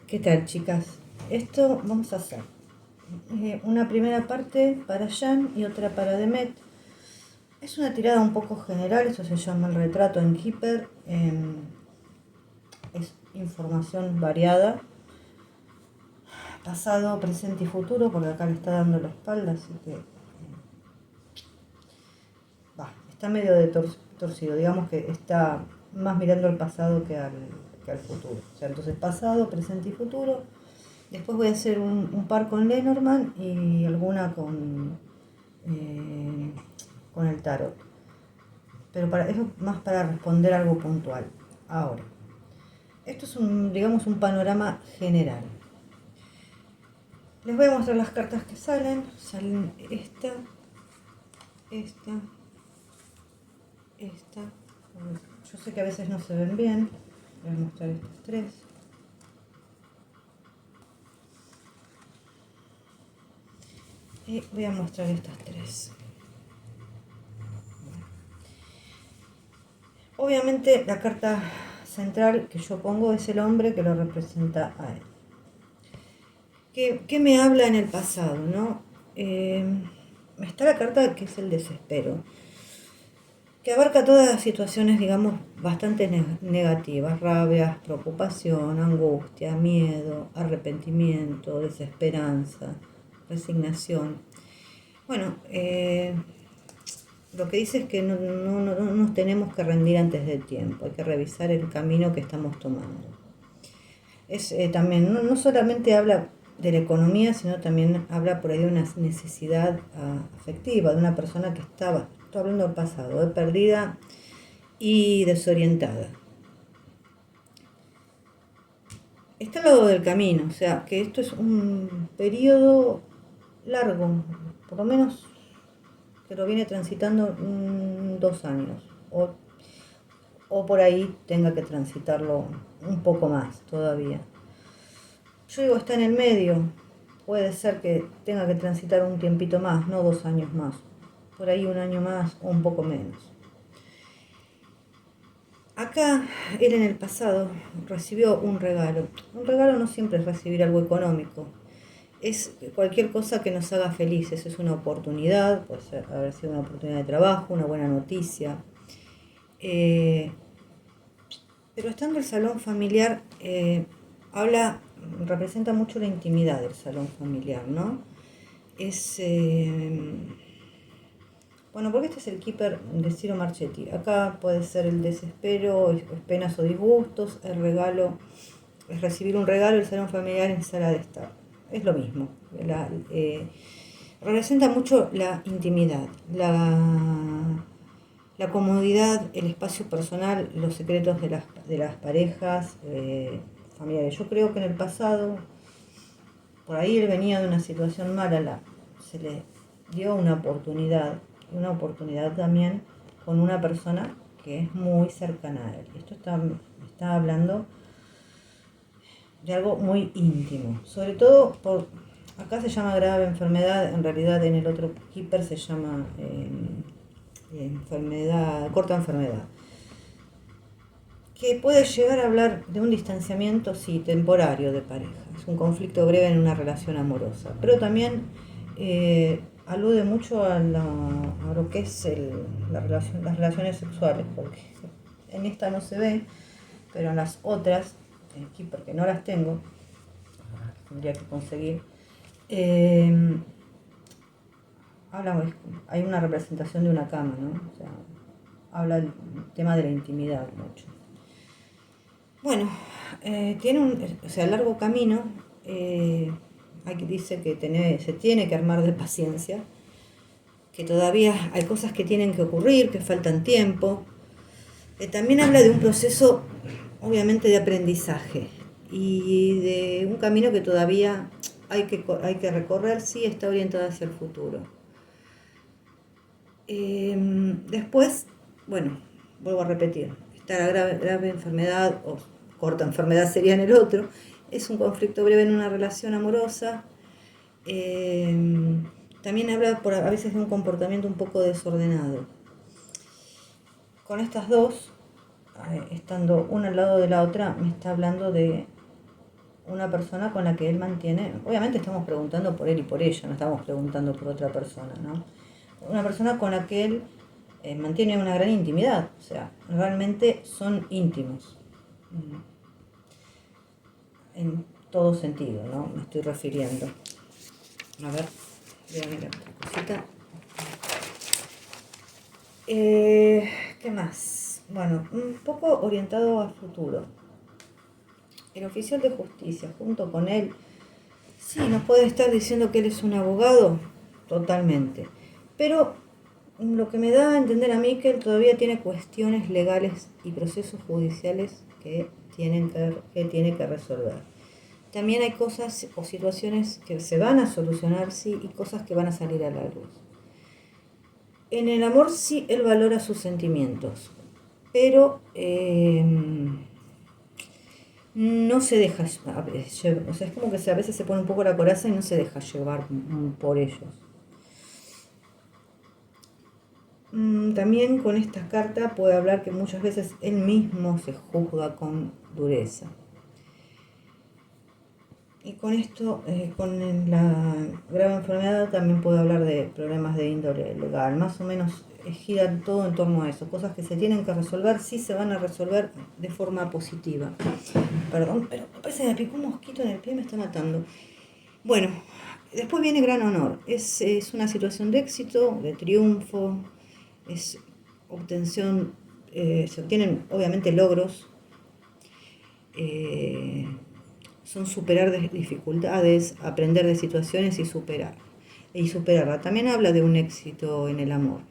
¿Qué tal, chicas? Esto vamos a hacer una primera parte para Jan y otra para Demet. Es una tirada un poco general, eso se llama el retrato en Keeper. Es información variada, pasado, presente y futuro, porque acá le está dando la espalda, así que está medio torcido, digamos que está más mirando al pasado que al futuro. O sea, entonces pasado, presente y futuro. Después voy a hacer un par con Lenormand y alguna con el tarot. Pero para eso más para responder algo puntual. Ahora, esto es digamos un panorama general. Les voy a mostrar las cartas que salen. Salen esta. Yo sé que a veces no se ven bien. Voy a mostrar estas tres. Y voy a mostrar estas tres. Obviamente la carta central que yo pongo es el hombre que lo representa a él. ¿Qué me habla en el pasado, no? Está la carta que es el desespero, que abarca todas las situaciones, digamos, bastante negativas: rabias, preocupación, angustia, miedo, arrepentimiento, desesperanza, resignación. Bueno, lo que dice es que no nos tenemos que rendir antes del tiempo, hay que revisar el camino que estamos tomando. También no solamente habla de la economía, sino también habla por ahí de una necesidad afectiva, de una persona que estoy hablando del pasado, perdida y desorientada. Está al lado del camino, o sea, que esto es un periodo largo, por lo menos que lo viene transitando 2 años, o por ahí tenga que transitarlo un poco más todavía. Yo digo, está en el medio, puede ser que tenga que transitar un tiempito más, no 2 años más, por ahí 1 año más o un poco menos. Acá, él en el pasado recibió un regalo. Un regalo no siempre es recibir algo económico, es cualquier cosa que nos haga felices. Es una oportunidad, puede haber sido una oportunidad de trabajo, una buena noticia. Pero estando el salón familiar, representa mucho la intimidad del salón familiar, ¿no? Bueno, porque este es el Keeper de Ciro Marchetti. Acá puede ser el desespero, penas o disgustos. El regalo es recibir un regalo, el salón familiar en sala de estar. Es lo mismo. Representa mucho la intimidad, la comodidad, el espacio personal, los secretos de las parejas familiares. Yo creo que en el pasado, por ahí él venía de una situación mala, se le dio una oportunidad también con una persona que es muy cercana a él. Esto está hablando de algo muy íntimo, sobre todo acá se llama grave enfermedad, en realidad en el otro Keeper se llama corta enfermedad, que puede llegar a hablar de un distanciamiento, sí, temporario de pareja. Es un conflicto breve en una relación amorosa, pero también alude mucho a lo que es las relaciones sexuales, porque en esta no se ve, pero en las otras, aquí porque no las tengo, tendría que conseguir, hay una representación de una cama, ¿no? O sea, habla del tema de la intimidad mucho. Bueno, tiene un largo camino. Dice que se tiene que armar de paciencia, que todavía hay cosas que tienen que ocurrir, que faltan tiempo. También habla de un proceso, obviamente, de aprendizaje y de un camino que todavía hay que recorrer. Sí, está orientado hacia el futuro. Después, bueno, vuelvo a repetir, está la grave enfermedad, o corta enfermedad sería en el otro. Es un conflicto breve en una relación amorosa. También habla a veces de un comportamiento un poco desordenado. Con estas dos, estando una al lado de la otra, me está hablando de una persona con la que él mantiene, obviamente estamos preguntando por él y por ella, no estamos preguntando por otra persona, ¿no? Una persona con la que él mantiene una gran intimidad, o sea, realmente son íntimos, en todo sentido, ¿no? Me estoy refiriendo. A ver, voy a mirar otra cosita. ¿Qué más? Bueno, un poco orientado a futuro. El oficial de justicia, junto con él, sí, nos puede estar diciendo que él es un abogado, totalmente. Pero lo que me da a entender a mí que él todavía tiene cuestiones legales y procesos judiciales que tiene que resolver. También hay cosas o situaciones que se van a solucionar, sí, y cosas que van a salir a la luz. En el amor sí él valora sus sentimientos, pero no se deja llevar, o sea, es como que a veces se pone un poco la coraza y no se deja llevar por ellos. También con esta carta puede hablar que muchas veces él mismo se juzga con dureza. Y con esto, con la grave enfermedad, también puedo hablar de problemas de índole legal. Más o menos gira todo en torno a eso. Cosas que se tienen que resolver, sí se van a resolver de forma positiva. Perdón, pero me parece que me picó un mosquito en el pie, me está matando. Bueno, después viene gran honor. Es una situación de éxito, de triunfo, es obtención, se obtienen obviamente logros. Son superar dificultades, aprender de situaciones y superarla. También habla de un éxito en el amor.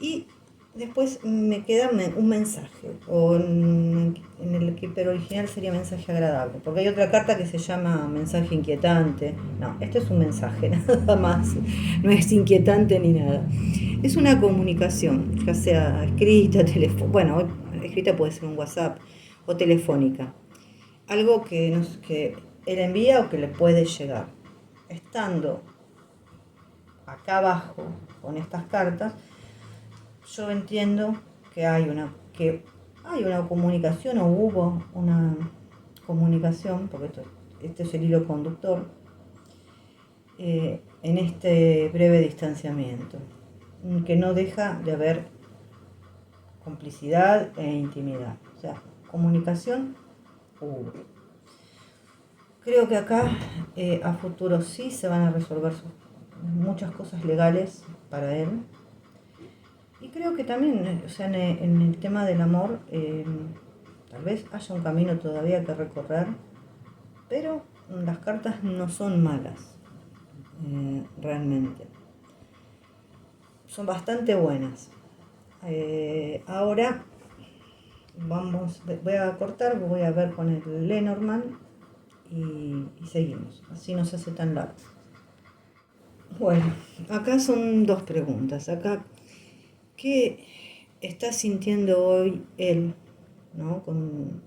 Y después me queda un mensaje, o en el Keeper original sería mensaje agradable, porque hay otra carta que se llama mensaje inquietante. No, este es un mensaje, nada más, no es inquietante ni nada. Es una comunicación, ya sea escrita, bueno, escrita puede ser un WhatsApp o telefónica. Algo que él envía o que le puede llegar. Estando acá abajo con estas cartas, yo entiendo que hay una comunicación o hubo una comunicación, porque este es el hilo conductor, en este breve distanciamiento, que no deja de haber complicidad e intimidad. O sea, comunicación hubo. Creo que acá a futuro sí se van a resolver muchas cosas legales para él. Y creo que también, o sea, en el tema del amor, tal vez haya un camino todavía que recorrer, pero las cartas no son malas, realmente. Son bastante buenas. Ahora voy a cortar, voy a ver con el Lenormand y seguimos. Así no se hace tan largo. Bueno, acá son dos preguntas. Acá, ¿qué está sintiendo hoy él, ¿no? Con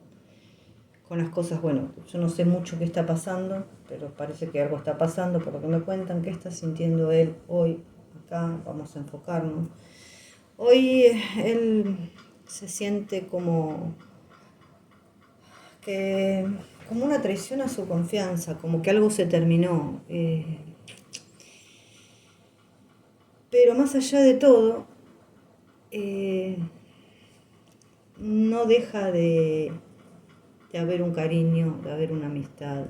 las cosas, bueno, yo no sé mucho qué está pasando, pero parece que algo está pasando por lo que me cuentan. ¿Qué está sintiendo él hoy? Acá vamos a enfocarnos. Hoy él se siente como una traición a su confianza, como que algo se terminó. Pero más allá de todo, no deja de haber un cariño, de haber una amistad.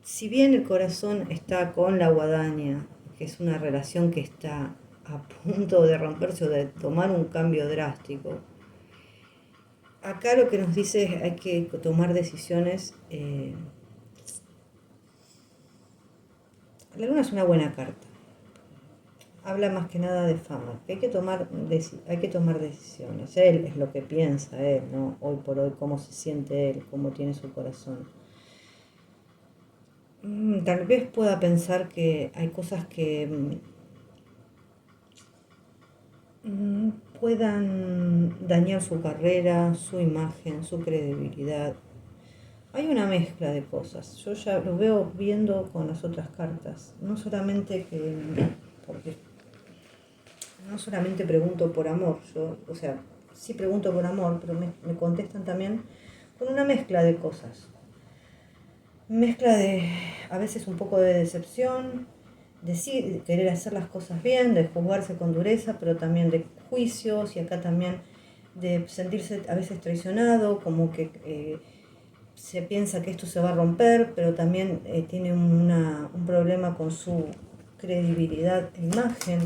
Si bien el corazón está con la guadaña, que es una relación que está a punto de romperse o de tomar un cambio drástico, acá lo que nos dice es que hay que tomar decisiones. La luna es una buena carta. Habla más que nada de fama, que hay que tomar decisiones. Él es lo que piensa él, ¿no? Hoy por hoy, cómo se siente él, cómo tiene su corazón. Tal vez pueda pensar que hay cosas que puedan dañar su carrera, su imagen, su credibilidad. Hay una mezcla de cosas. Yo ya lo veo viendo con las otras cartas. No solamente pregunto por amor, o sea, sí pregunto por amor, pero me contestan también con una mezcla de cosas. mezcla de a veces un poco de decepción, de querer hacer las cosas bien, de juzgarse con dureza, pero también de juicios y acá también de sentirse a veces traicionado, como que se piensa que esto se va a romper, pero también tiene un problema con su credibilidad e imagen,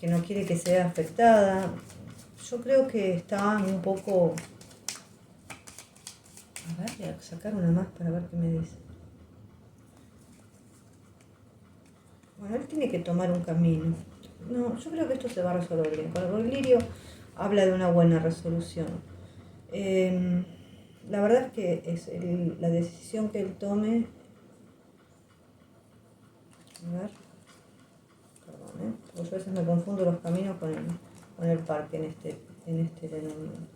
que no quiere que sea afectada. Yo creo que está un poco... A ver, voy a sacar una más para ver qué me dice. Bueno, él tiene que tomar un camino. No, yo creo que esto se va a resolver bien. Con el lirio habla de una buena resolución. La verdad es que la decisión que él tome... A ver, perdón, porque yo a veces me confundo los caminos con el parque en este Lenormand.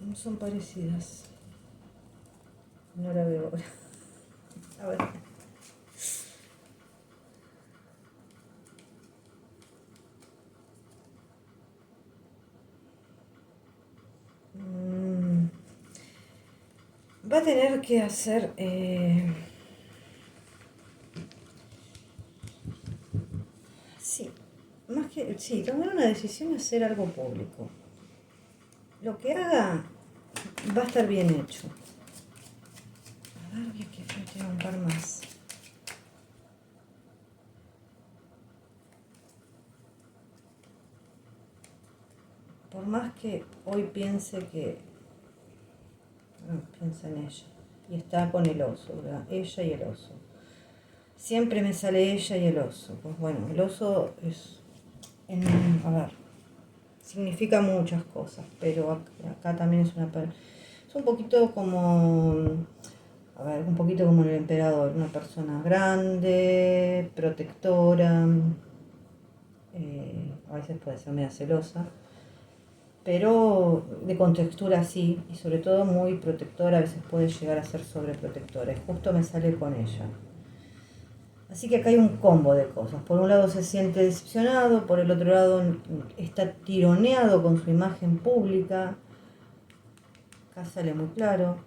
No son parecidas. No la veo ahora. A ver. Va a tener que hacer... sí, más que... Sí, tomar una decisión es hacer algo público. Lo que haga va a estar bien hecho. A ver, voy a tirar un par más. Por más que hoy piense que... No, piensa en ella. Y está con el oso, ¿verdad? Ella y el oso. Siempre me sale ella y el oso. Pues bueno, el oso es... a ver, significa muchas cosas, pero acá también es es un poquito como... A ver, un poquito como el emperador, una persona grande, protectora, a veces puede ser media celosa, pero de contextura sí, y sobre todo muy protectora, a veces puede llegar a ser sobreprotectora, y justo me sale con ella. Así que acá hay un combo de cosas. Por un lado se siente decepcionado, por el otro lado está tironeado con su imagen pública, acá sale muy claro,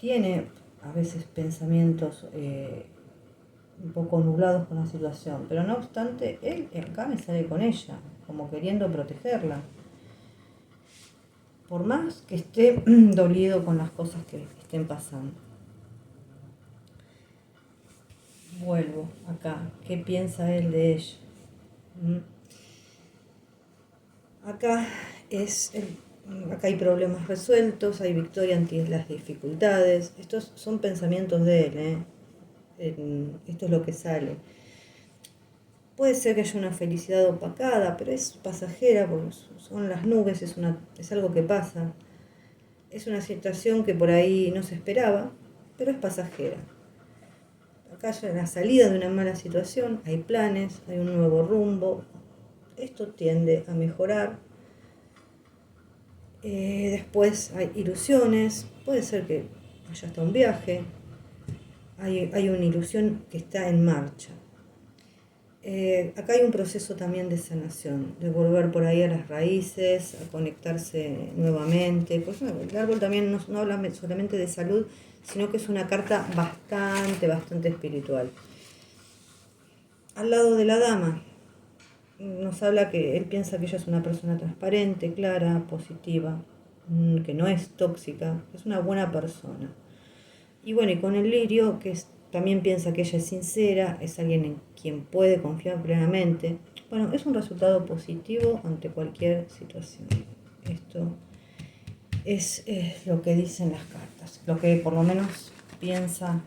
tiene a veces pensamientos un poco nublados con la situación, pero no obstante, él acá me sale con ella, como queriendo protegerla. Por más que esté dolido con las cosas que estén pasando. Vuelvo acá, ¿qué piensa él de ella? Acá acá hay problemas resueltos, hay victoria ante las dificultades. Estos son pensamientos de él, esto es lo que sale. Puede ser que haya una felicidad opacada, pero es pasajera, porque son las nubes, es algo que pasa. Es una situación que por ahí no se esperaba, pero es pasajera. Acá hay la salida de una mala situación, hay planes, hay un nuevo rumbo. Esto tiende a mejorar. Después hay ilusiones, puede ser que haya hasta un viaje. Hay una ilusión que está en marcha. Acá hay un proceso también de sanación, de volver por ahí a las raíces, a conectarse nuevamente. Pues el árbol también no habla solamente de salud, sino que es una carta bastante espiritual. Al lado de la dama, nos habla que él piensa que ella es una persona transparente, clara, positiva, que no es tóxica, es una buena persona. Y bueno, y con el lirio, también piensa que ella es sincera, es alguien en quien puede confiar plenamente. Bueno, es un resultado positivo ante cualquier situación. Esto es lo que dicen las cartas, lo que por lo menos piensa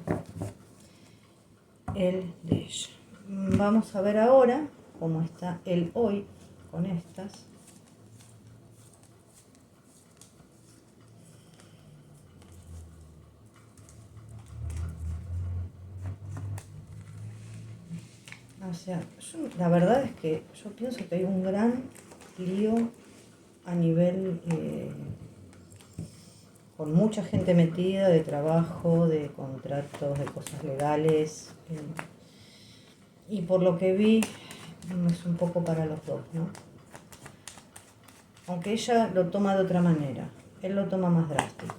él de ella. Vamos a ver ahora cómo está él hoy con estas. O sea, la verdad es que yo pienso que hay un gran lío a nivel con mucha gente metida de trabajo, de contratos, de cosas legales. Y por lo que vi, es un poco para los dos, ¿no? Aunque ella lo toma de otra manera, él lo toma más drástico.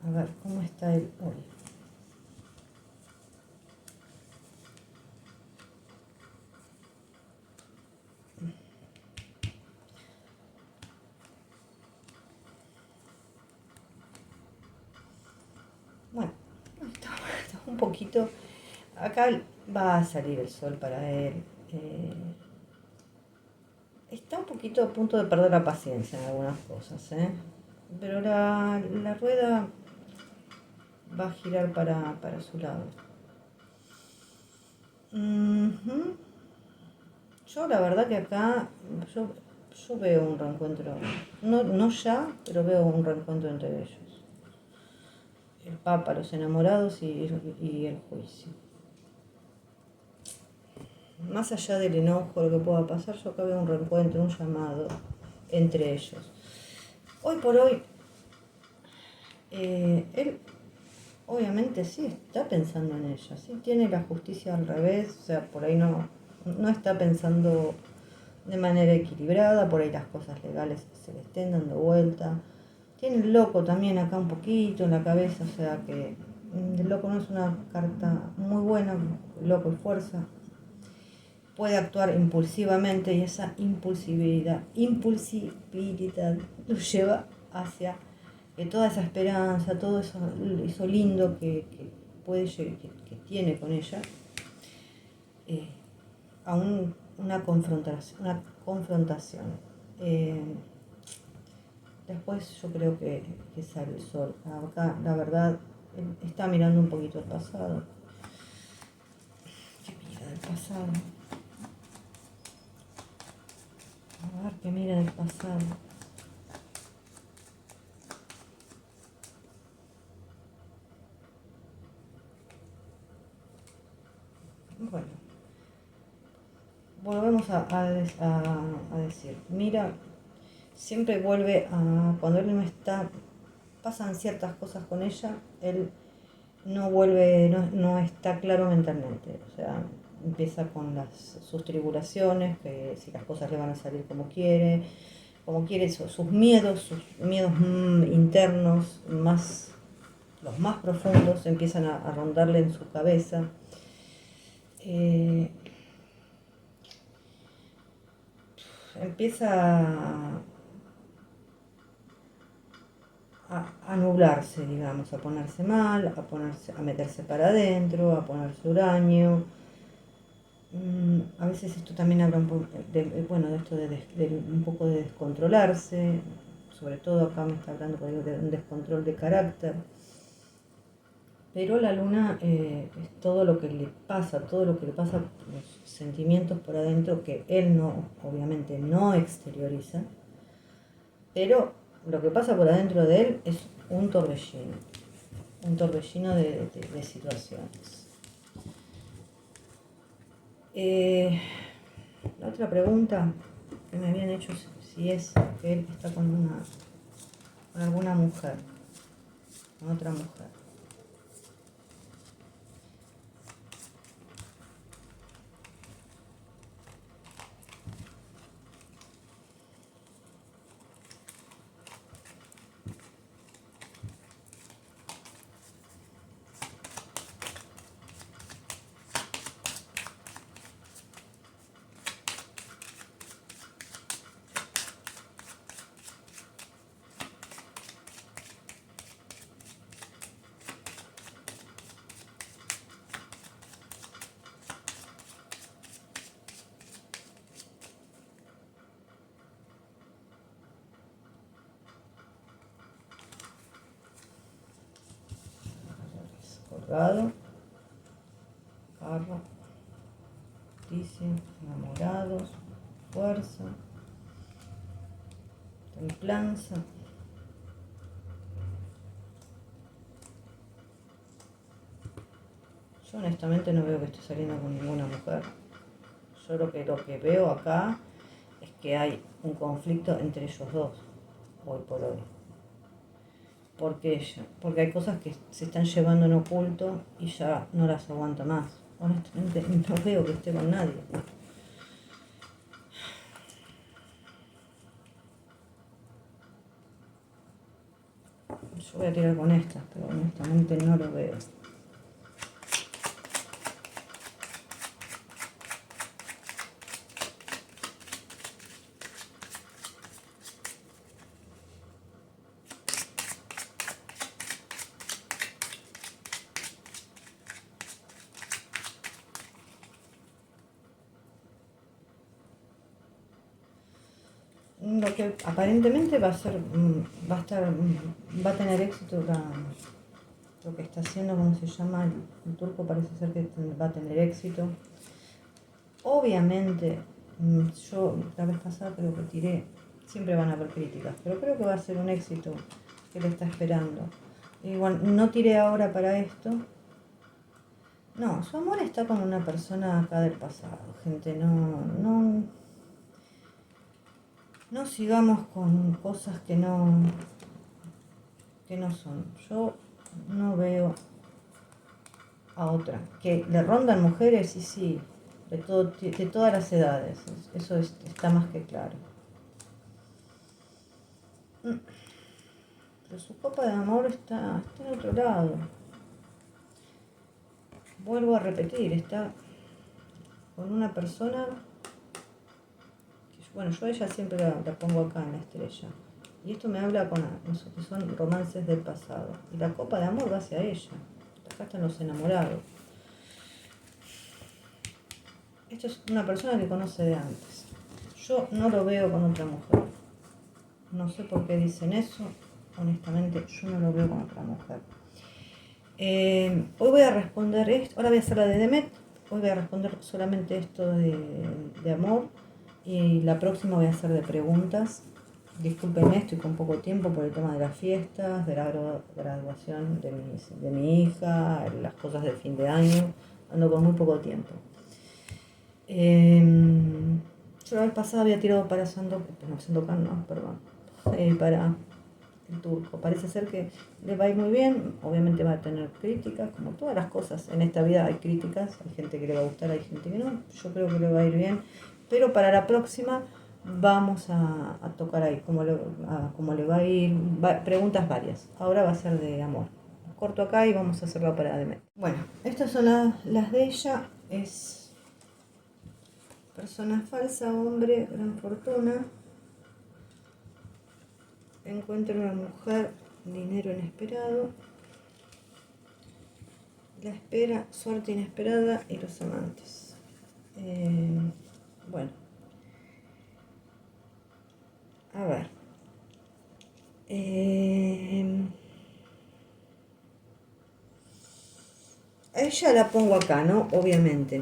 A ver, ¿cómo está él hoy? Bueno, está un poquito... Acá va a salir el sol para él. Está un poquito a punto de perder la paciencia en algunas cosas, ¿eh? Pero la rueda va a girar para su lado. Ujú. Yo la verdad que acá, yo veo un reencuentro, no ya, pero veo un reencuentro entre ellos. El Papa, los enamorados y el juicio. Más allá del enojo, lo que pueda pasar, yo acá veo un reencuentro, un llamado entre ellos. Hoy por hoy, él obviamente sí está pensando en ella, sí tiene la justicia al revés, o sea, por ahí no está pensando de manera equilibrada, por ahí las cosas legales se le estén dando vuelta. Tiene el loco también acá un poquito en la cabeza, o sea que el loco no es una carta muy buena, loco y fuerza. Puede actuar impulsivamente y esa impulsibilidad lo lleva hacia toda esa esperanza, todo eso lindo que puede que tiene con ella, eh, a una confrontación. Eh, Después yo creo que sale el sol. Acá, la verdad, él está mirando un poquito el pasado. ¿Qué mira del pasado? A ver, ¿qué mira del pasado? Bueno, volvemos a decir, mira, siempre vuelve a, cuando él no está, pasan ciertas cosas con ella, él no vuelve, no está claro mentalmente, o sea, empieza con sus tribulaciones, que si las cosas le van a salir como quiere sus miedos internos, los más profundos, empiezan a rondarle en su cabeza. Eh, Empieza a nublarse, digamos, a ponerse mal, a meterse para adentro, a ponerse huraño. A veces esto también habla un poco de esto de un poco de descontrolarse, sobre todo acá me está hablando de un descontrol de carácter. Pero la luna es todo lo que le pasa, los sentimientos por adentro que él obviamente no exterioriza, pero lo que pasa por adentro de él es un torbellino de situaciones. La otra pregunta que me habían hecho si es que él está con alguna mujer, con otra mujer. Colgado, carro, dice, enamorados, fuerza, templanza. Yo honestamente no veo que esté saliendo con ninguna mujer. Yo lo que veo acá es que hay un conflicto entre ellos dos, hoy por hoy. Porque hay cosas que se están llevando en oculto y ya no las aguanta más. Honestamente no veo que esté con nadie. Yo voy a tirar con estas, pero honestamente no lo veo. Lo que aparentemente va a tener éxito lo que está haciendo, ¿cómo se llama? El turco parece ser que va a tener éxito. Obviamente, yo la vez pasada creo que tiré, siempre van a haber críticas, pero creo que va a ser un éxito que le está esperando. Igual, no tiré ahora para esto. No, su amor está con una persona acá del pasado, gente, no sigamos con cosas que no son. Yo no veo a otra. Que le rondan mujeres, y sí, de todas las edades. Eso está más que claro. Pero su copa de amor está en otro lado. Vuelvo a repetir, está con una persona que, bueno, yo a ella siempre la pongo acá en la estrella. Y esto me habla con eso que son romances del pasado. Y la copa de amor va hacia ella. Acá están los enamorados. Esto es una persona que conoce de antes. Yo no lo veo con otra mujer. No sé por qué dicen eso. Honestamente, yo no lo veo con otra mujer. Hoy voy a responder esto. Ahora voy a hacer la de Demet. Hoy voy a responder solamente esto de amor. Y la próxima voy a hacer de preguntas. Discúlpenme, estoy con poco tiempo por el tema de las fiestas, de la graduación de mi hija, las cosas del fin de año. Ando con muy poco tiempo. Yo la vez pasada había tirado para Sandokan, no, perdón, para el turco. Parece ser que le va a ir muy bien, obviamente va a tener críticas, como todas las cosas. En esta vida hay críticas, hay gente que le va a gustar, hay gente que no. Yo creo que le va a ir bien, pero para la próxima vamos a tocar ahí, cómo le va a ir, preguntas varias. Ahora va a ser de amor. Corto acá y vamos a hacerlo para Demet. Bueno, estas son las de ella. Es persona falsa, hombre, gran fortuna. Encuentro una mujer, dinero inesperado. La espera, suerte inesperada y los amantes. Bueno. A ver. A ella la pongo acá, ¿no? Obviamente.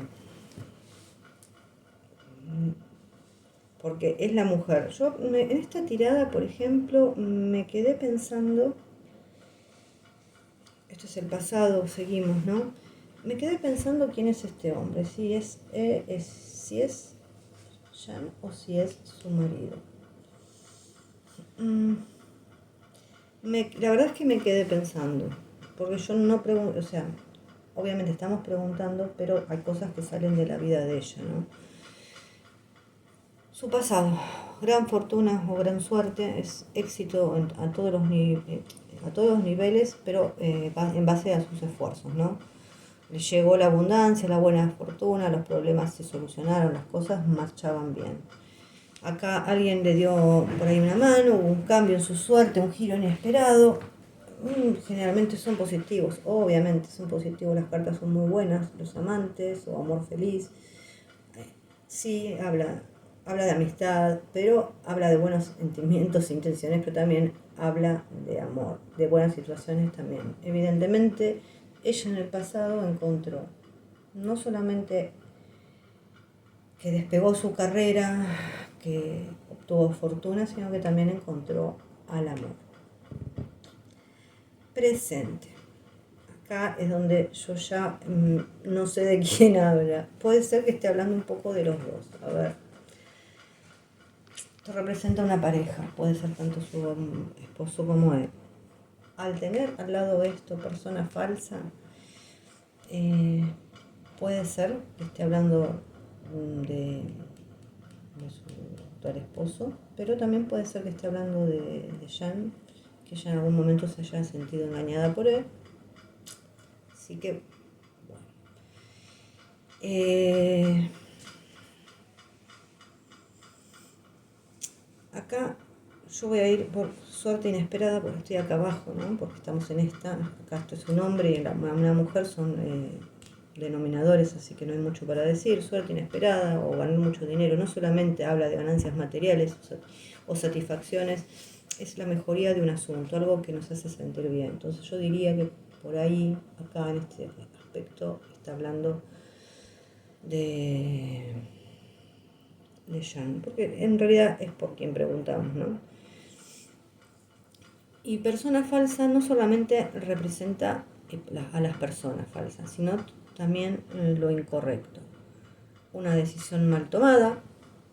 Porque es la mujer. Yo en esta tirada, por ejemplo, me quedé pensando, esto es el pasado, seguimos, ¿no? Me quedé pensando quién es este hombre, si es Jan o si es su marido. La verdad es que me quedé pensando, porque yo no pregunto, o sea, obviamente estamos preguntando, pero hay cosas que salen de la vida de ella, ¿no? Su pasado, gran fortuna o gran suerte, es éxito a todos los niveles, pero en base a sus esfuerzos, ¿no? Le llegó la abundancia, la buena fortuna, los problemas se solucionaron, las cosas marchaban bien. Acá alguien le dio por ahí una mano, hubo un cambio en su suerte, un giro inesperado. Generalmente son positivos, obviamente son positivos, las cartas son muy buenas, los amantes o amor feliz. Sí, habla de amistad, pero habla de buenos sentimientos e intenciones, pero también habla de amor, de buenas situaciones también. Evidentemente, ella en el pasado encontró no solamente que despegó su carrera, que obtuvo fortuna, sino que también encontró al amor. Presente. acá es donde yo ya no sé de quién habla. Puede ser que esté hablando un poco de los dos. A ver. Esto representa una pareja. Puede ser tanto su esposo como él. Al tener al lado esto, persona falsa, puede ser que esté hablando de su actual esposo, pero también puede ser que esté hablando de Jan, que ella en algún momento se haya sentido engañada por él. Así que, bueno. Acá yo voy a ir por suerte inesperada porque estoy acá abajo, ¿no? Porque estamos en esta, acá esto es un hombre y una mujer son denominadores, así que no hay mucho para decir. Suerte inesperada o ganar mucho dinero no solamente habla de ganancias materiales o satisfacciones, es la mejoría de un asunto, algo que nos hace sentir bien. Entonces yo diría que por ahí, acá en este aspecto, está hablando de Jan, porque en realidad es por quien preguntamos, ¿no? Y persona falsa no solamente representa a las personas falsas, sino también lo incorrecto. Una decisión mal tomada,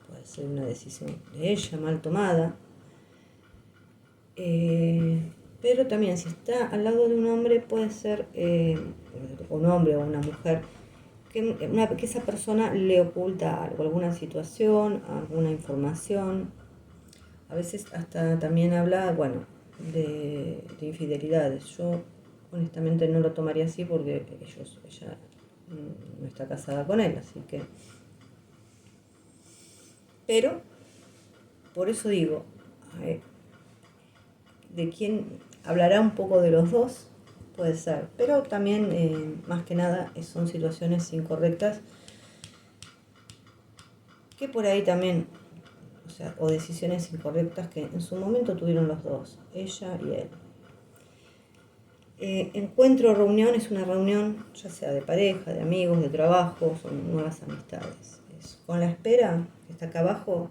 puede ser una decisión de ella mal tomada, pero también si está al lado de un hombre puede ser un hombre o una mujer que esa persona le oculta algo, alguna situación, alguna información. A veces hasta también habla, bueno, de infidelidades. Yo honestamente no lo tomaría así porque ella no está casada con él, así que... Pero, por eso digo, de quién hablará un poco de los dos, puede ser, pero también, más que nada, son situaciones incorrectas que por ahí también, o decisiones incorrectas que en su momento tuvieron los dos, ella y él. Encuentro o reunión es una reunión, ya sea de pareja, de amigos, de trabajo, son nuevas amistades. Con la espera, que está acá abajo,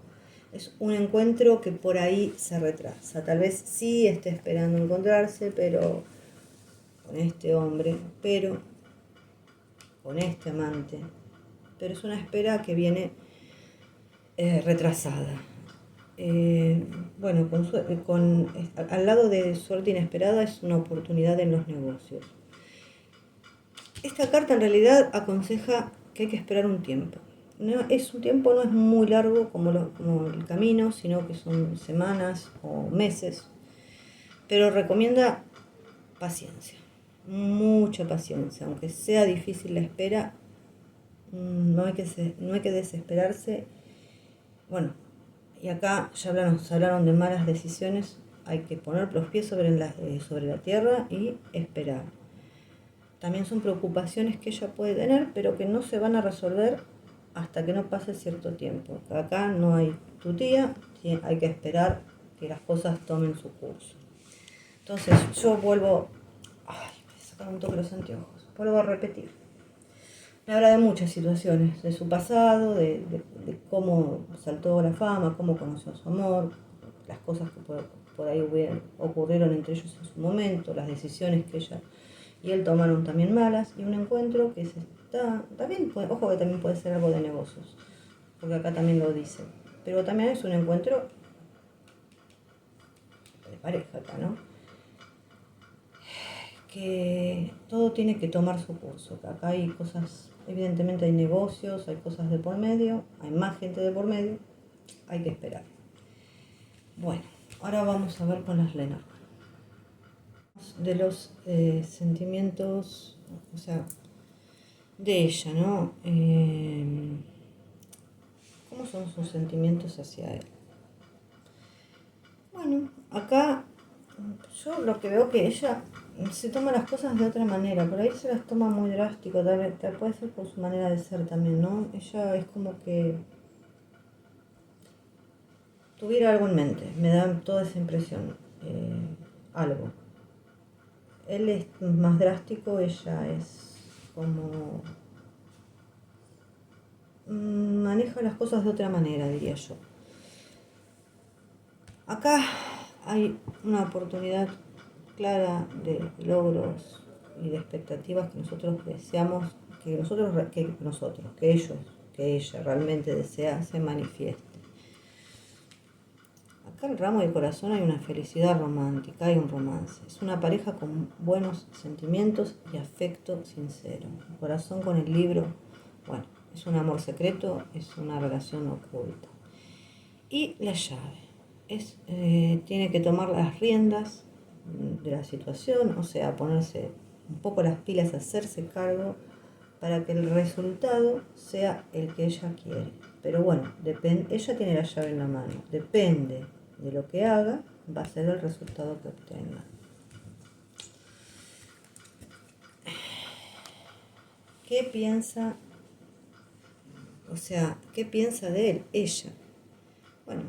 es un encuentro que por ahí se retrasa. Tal vez sí esté esperando encontrarse, pero con este hombre, pero con este amante. Pero es una espera que viene retrasada. Bueno, al lado de suerte inesperada es una oportunidad en los negocios. Esta carta en realidad aconseja que hay que esperar un tiempo. No es muy largo como el camino, sino que son semanas o meses. Pero recomienda paciencia, mucha paciencia. Aunque sea difícil la espera, no hay que desesperarse. Bueno, y acá ya hablaron de malas decisiones. Hay que poner los pies sobre la tierra y esperar. También son preocupaciones que ella puede tener, pero que no se van a resolver hasta que no pase cierto tiempo. Acá no hay tutía, hay que esperar que las cosas tomen su curso. Entonces yo vuelvo... Ay, me voy a sacar un toque los anteojos. Vuelvo a repetir. Me habla de muchas situaciones, de su pasado, de cómo saltó a la fama, cómo conoció a su amor, las cosas que por ahí ocurrieron entre ellos en su momento, las decisiones que ella y él tomaron también malas, y un encuentro que también ojo que también puede ser algo de negocios, porque acá también lo dice, pero también es un encuentro de pareja acá, ¿no? Que todo tiene que tomar su curso, que acá hay cosas, evidentemente hay negocios, hay cosas de por medio, hay más gente de por medio, hay que esperar. Bueno, ahora vamos a ver con las Lenormand. De los sentimientos, de ella, ¿no? ¿Cómo son sus sentimientos hacia él? Bueno, acá yo lo que veo que ella se toma las cosas de otra manera, por ahí se las toma muy drástico, tal puede ser por su manera de ser también, ¿no? Ella es como que tuviera algo en mente, me da toda esa impresión, algo. Él es más drástico, ella es como... maneja las cosas de otra manera, diría yo. Acá hay una oportunidad clara de logros y de expectativas que nosotros deseamos, que ellos, que ella realmente desea, se manifieste. Acá en el ramo del corazón hay una felicidad romántica, hay un romance. Es una pareja con buenos sentimientos y afecto sincero. El corazón con el libro, bueno, es un amor secreto, es una relación oculta. Y la llave, tiene que tomar las riendas de la situación, o sea, ponerse un poco las pilas, hacerse cargo para que el resultado sea el que ella quiere. Pero bueno, ella tiene la llave en la mano, depende de lo que haga, va a ser el resultado que obtenga. ¿Qué piensa? O sea, ¿qué piensa de él? Ella. Bueno,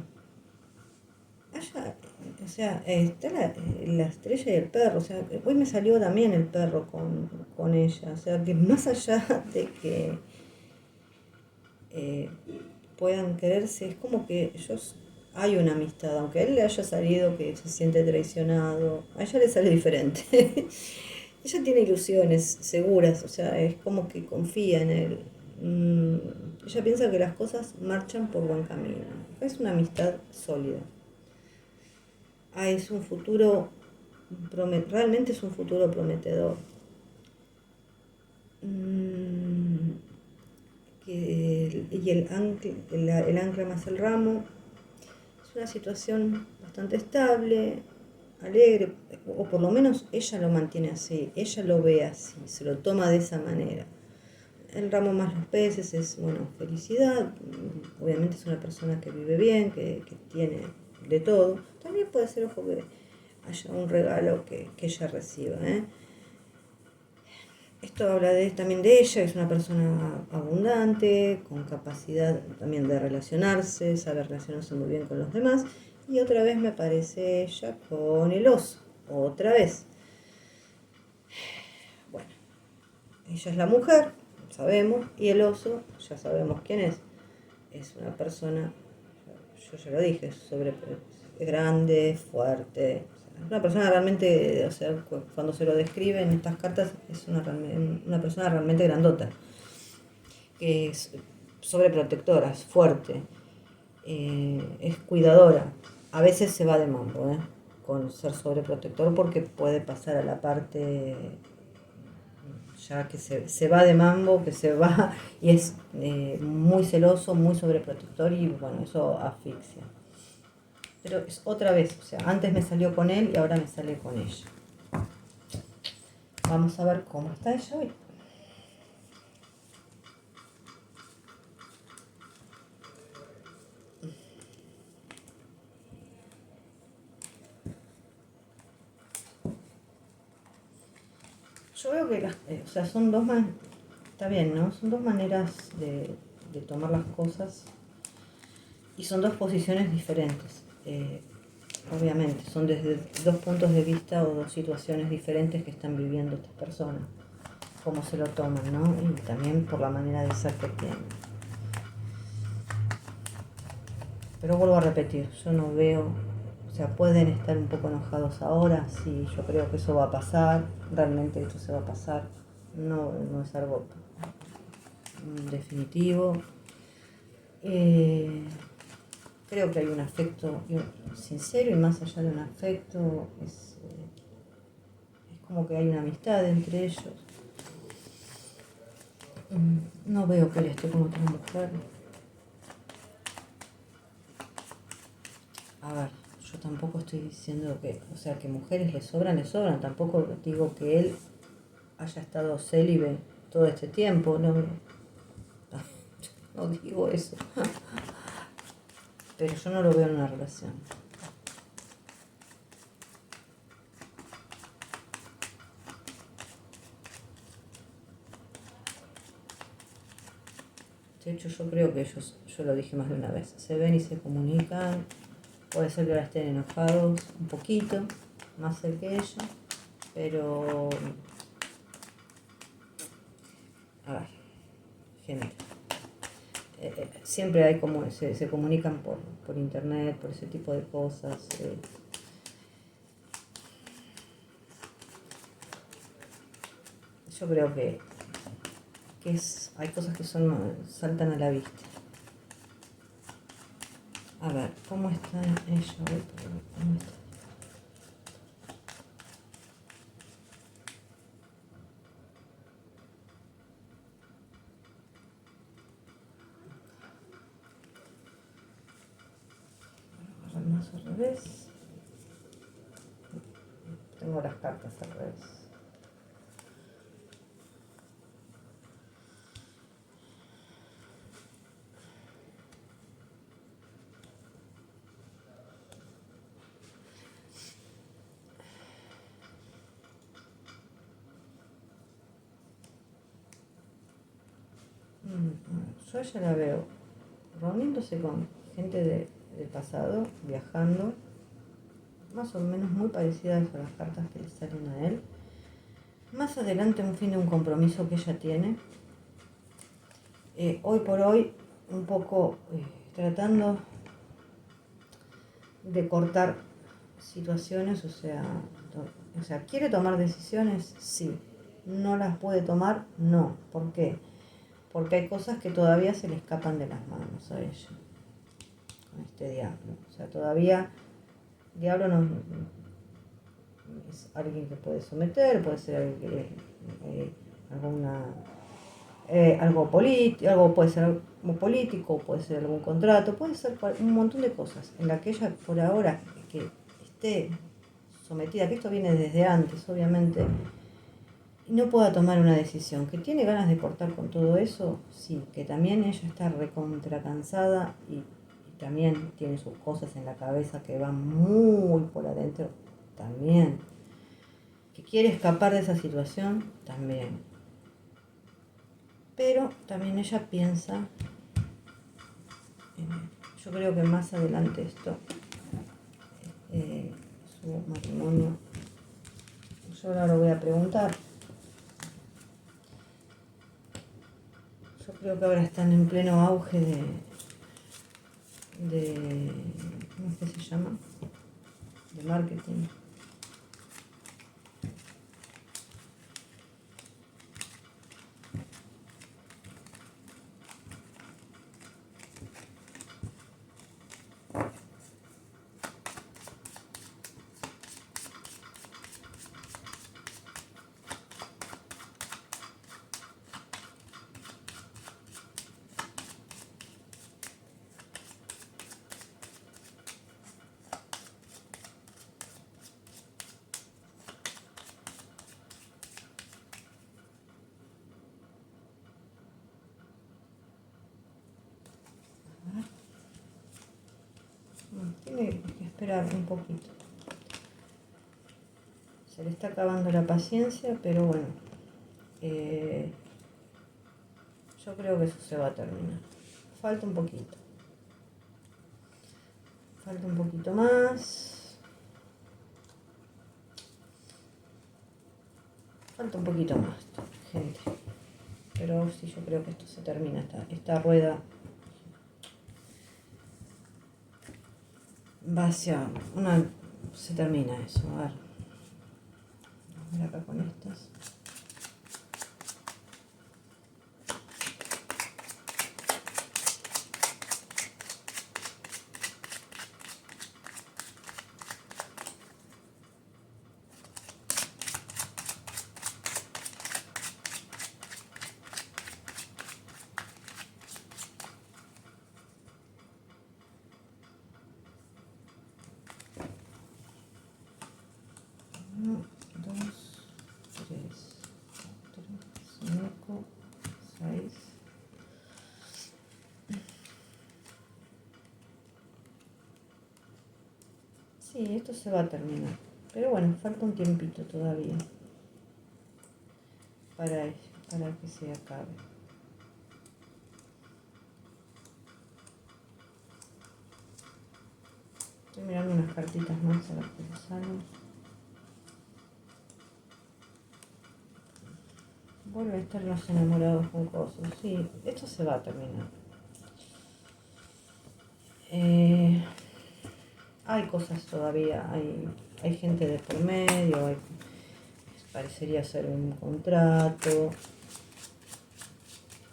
o sea, está la estrella y el perro, o sea, hoy me salió también el perro con ella, o sea, que más allá de que puedan quererse, es como que ellos, hay una amistad, aunque a él le haya salido que se siente traicionado, a ella le sale diferente. Ella tiene ilusiones seguras, o sea, es como que confía en él. Ella piensa que las cosas marchan por buen camino. Es una amistad sólida. Es un futuro, realmente es un futuro prometedor. Y el ancla más el ramo, es una situación bastante estable, alegre, o por lo menos ella lo mantiene así, ella lo ve así, se lo toma de esa manera. El ramo más los peces es, bueno, felicidad, obviamente es una persona que vive bien, que tiene de todo. También puede ser, ojo, que haya un regalo que ella reciba, Esto habla también de ella, es una persona abundante, con capacidad también de relacionarse, sabe relacionarse muy bien con los demás. Y otra vez me aparece ella con el oso, otra vez. Bueno, ella es la mujer, sabemos, y el oso, ya sabemos quién es. Es una persona, yo ya lo dije, es grande, fuerte. Es una persona realmente, o sea, cuando se lo describe en estas cartas, es una persona realmente grandota, que es sobreprotectora, es fuerte, es cuidadora. A veces se va de mambo, con ser sobreprotector, porque puede pasar a la parte ya que se va de mambo, que se va y es muy celoso, muy sobreprotector y bueno, eso asfixia. Pero es otra vez, o sea, antes me salió con él y ahora me sale con ella. Vamos a ver cómo está ella hoy. Yo veo que o sea, son dos maneras, está bien, ¿no? Son dos maneras de tomar las cosas y son dos posiciones diferentes. Obviamente, son desde dos puntos de vista o dos situaciones diferentes que están viviendo estas personas, cómo se lo toman, ¿no? Y también por la manera de ser que tienen. Pero vuelvo a repetir, yo no veo, o sea, pueden estar un poco enojados ahora, sí, yo creo que eso va a pasar, realmente esto se va a pasar, no es algo definitivo. Creo que hay un afecto sincero y más allá de un afecto, es como que hay una amistad entre ellos. No veo que él esté con otra mujer. A ver, yo tampoco estoy diciendo que, o sea, que mujeres le sobran, tampoco digo que él haya estado célibe todo este tiempo, no digo eso, pero yo no lo veo en una relación. De hecho, yo creo que ellos, yo lo dije más de una vez, se ven y se comunican, puede ser que ahora estén enojados un poquito, más él que ella, pero, a ver, gente. Siempre hay como se comunican por internet, por ese tipo de cosas. yo creo que hay cosas que saltan a la vista. A ver, ¿cómo está ella? ¿Cómo está? Agarrar más al revés. Tengo las cartas al revés. Yo ya la veo reuniéndose con gente del pasado, viajando, más o menos muy parecidas a las cartas que le salen a él. Más adelante un fin de un compromiso que ella tiene. Hoy por hoy un poco tratando de cortar situaciones, o sea, ¿quiere tomar decisiones? Sí. ¿No las puede tomar? No. ¿Por qué? Porque hay cosas que todavía se le escapan de las manos a ella, con este diablo. O sea, todavía, diablo no es alguien que puede someter, puede ser alguien que, algo político, puede ser algo político, puede ser algún contrato, puede ser un montón de cosas en la que ella por ahora que esté sometida, que esto viene desde antes, obviamente, y no pueda tomar una decisión, que tiene ganas de cortar con todo eso, sí, que también ella está recontra cansada y también tiene sus cosas en la cabeza que van muy por adentro, también, que quiere escapar de esa situación, también, pero también ella piensa, yo creo que más adelante esto, su matrimonio, yo ahora lo voy a preguntar. Yo creo que ahora están en pleno auge ¿cómo es que se llama? De marketing. Tiene que esperar un poquito. Se le está acabando la paciencia, pero bueno, yo creo que eso se va a terminar. Falta un poquito. Falta un poquito más. Falta un poquito más, gente. Pero sí, yo creo que esto se termina, esta rueda va hacia se termina eso. A ver. Vamos a ver acá con estas. Sí, esto se va a terminar. Pero bueno, falta un tiempito todavía para que se acabe. Estoy mirando unas cartitas más a las que me salen. Vuelven a estar los enamorados con cosas. Sí, esto se va a terminar. Hay cosas todavía, hay gente de por medio, parecería ser un contrato.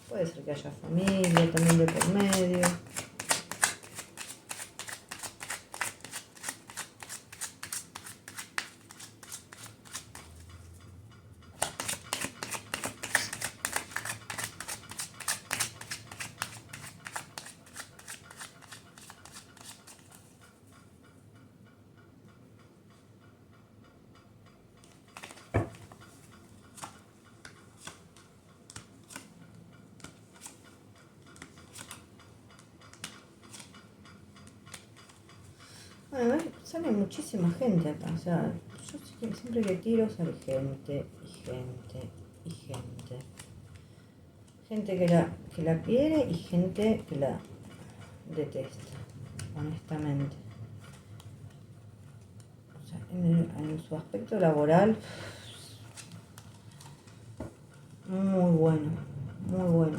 Puede ser que haya familia también de por medio. Bueno, sale muchísima gente acá, o sea, yo siempre que tiro sale gente y gente y gente. Gente que la quiere y gente que la detesta, honestamente. O sea, en su aspecto laboral, muy bueno, muy bueno.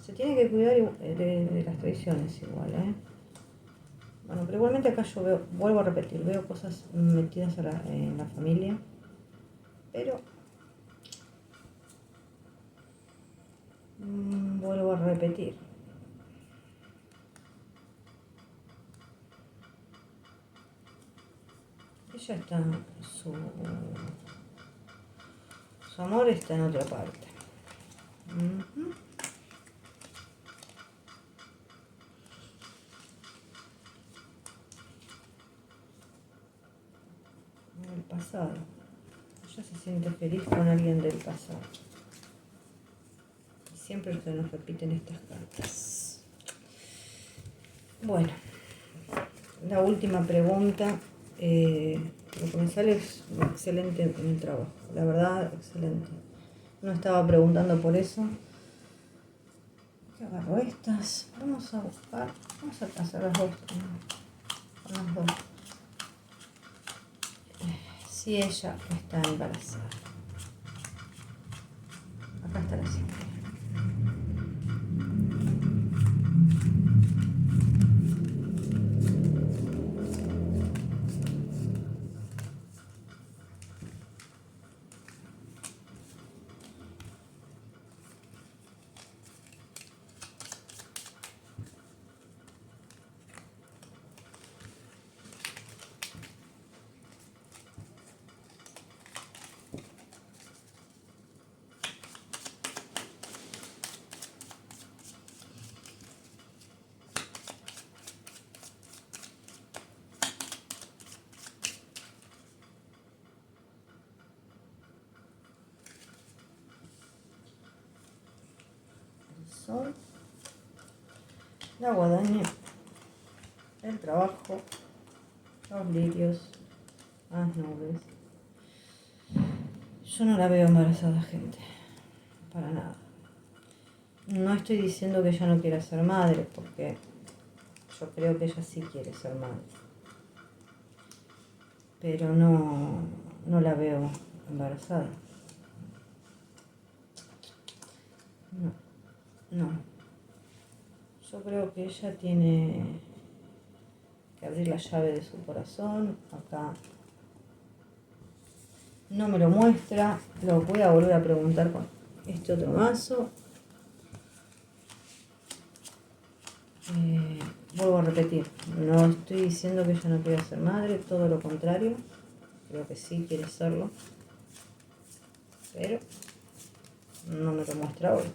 Se tiene que cuidar de las traiciones igual, ¿eh? Bueno, pero igualmente acá yo veo, vuelvo a repetir, veo cosas metidas en la familia, pero vuelvo a repetir. Ella está, su amor está en otra parte. Ujú. En el pasado. Ella se siente feliz con alguien del pasado. Y siempre se nos repiten estas cartas. Bueno, la última pregunta. Lo que me sale es excelente en el trabajo. La verdad, excelente. No estaba preguntando por eso. ¿Qué agarro estas? Vamos a buscar. Vamos a hacer las dos. Con las dos. Si ella está embarazada. Acá está la siguiente. Sol, la guadaña, el trabajo, los lirios, las nubes. Yo no la veo embarazada, gente, para nada. No estoy diciendo que ella no quiera ser madre, porque yo creo que ella sí quiere ser madre. Pero no la veo embarazada. No. Yo creo que ella tiene que abrir la llave de su corazón. Acá no me lo muestra. Lo voy a volver a preguntar con este otro mazo. Vuelvo a repetir, no estoy diciendo que ella no quiera ser madre, todo lo contrario. Creo que sí quiere serlo. Pero no me lo muestra hoy.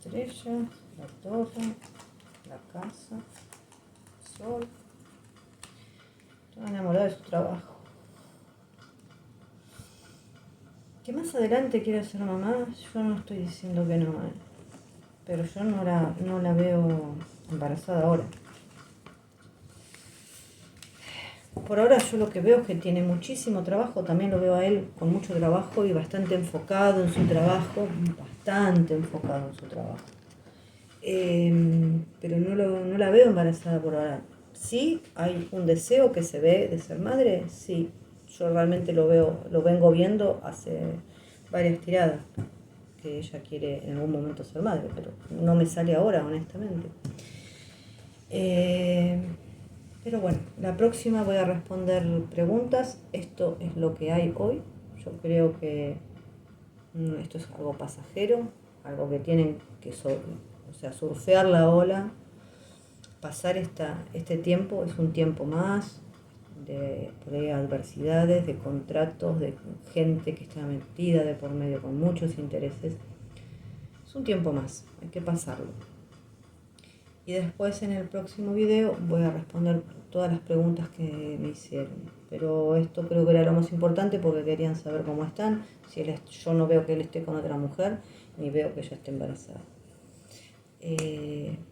estrella, la torre, la casa, sol. Está enamorada de su trabajo. Que más adelante quiera ser mamá, yo no estoy diciendo que no, pero yo no la veo embarazada ahora. Por ahora yo lo que veo es que tiene muchísimo trabajo, también lo veo a él con mucho trabajo y bastante enfocado en su trabajo, pero no la veo embarazada por ahora. Sí, hay un deseo que se ve de ser madre, sí. Yo realmente lo vengo viendo hace varias tiradas, que ella quiere en algún momento ser madre, pero no me sale ahora, honestamente. Pero bueno, la próxima voy a responder preguntas. Esto es lo que hay hoy. Yo creo que esto es algo pasajero, algo que tienen que surfear la ola, pasar este tiempo, es un tiempo más de adversidades, de contratos, de gente que está metida de por medio con muchos intereses. Es un tiempo más, hay que pasarlo. Y después en el próximo video voy a responder todas las preguntas que me hicieron. Pero esto creo que era lo más importante porque querían saber cómo están. Yo no veo que él esté con otra mujer, ni veo que ella esté embarazada.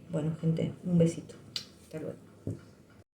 Bueno, gente, un besito. Hasta luego.